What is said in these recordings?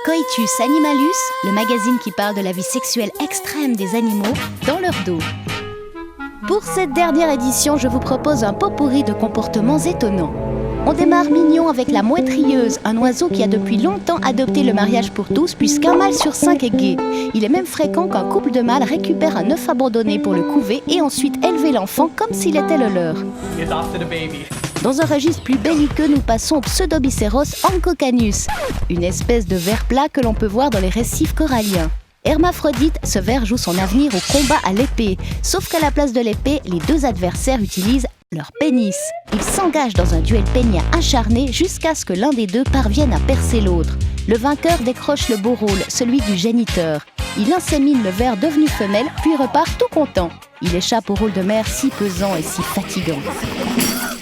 Coitus Animalus, le magazine qui parle de la vie sexuelle extrême des animaux dans leur dos. Pour cette dernière édition, je vous propose un pot-pourri de comportements étonnants. On démarre mignon avec la mouettrilleuse, un oiseau qui a depuis longtemps adopté le mariage pour tous puisqu'un mâle sur 5 est gay. Il est même fréquent qu'un couple de mâles récupère un œuf abandonné pour le couver et ensuite élever l'enfant comme s'il était le leur. Dans un registre plus belliqueux, nous passons au Pseudobicéros oncocanus, une espèce de ver plat que l'on peut voir dans les récifs coralliens. Hermaphrodite, ce ver joue son avenir au combat à l'épée, sauf qu'à la place de l'épée, les deux adversaires utilisent leur pénis. Ils s'engagent dans un duel pénien acharné jusqu'à ce que l'un des deux parvienne à percer l'autre. Le vainqueur décroche le beau rôle, celui du géniteur. Il insémine le ver devenu femelle, puis repart tout content. Il échappe au rôle de mère si pesant et si fatigant.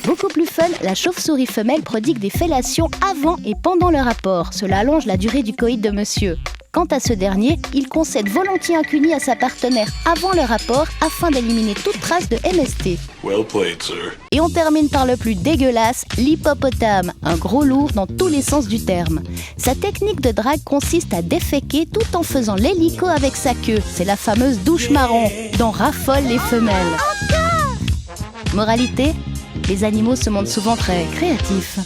Beaucoup plus fun, la chauve-souris femelle prodigue des fellations avant et pendant le rapport. Cela allonge la durée du coït de monsieur. Quant à ce dernier, il concède volontiers un cuni à sa partenaire avant le rapport afin d'éliminer toute trace de MST. Well played, sir. Et on termine par le plus dégueulasse, l'hippopotame, un gros lourd dans tous les sens du terme. Sa technique de drague consiste à déféquer tout en faisant l'hélico avec sa queue. C'est la fameuse douche marron dont raffolent les femelles. Moralité, les animaux se montrent souvent très créatifs.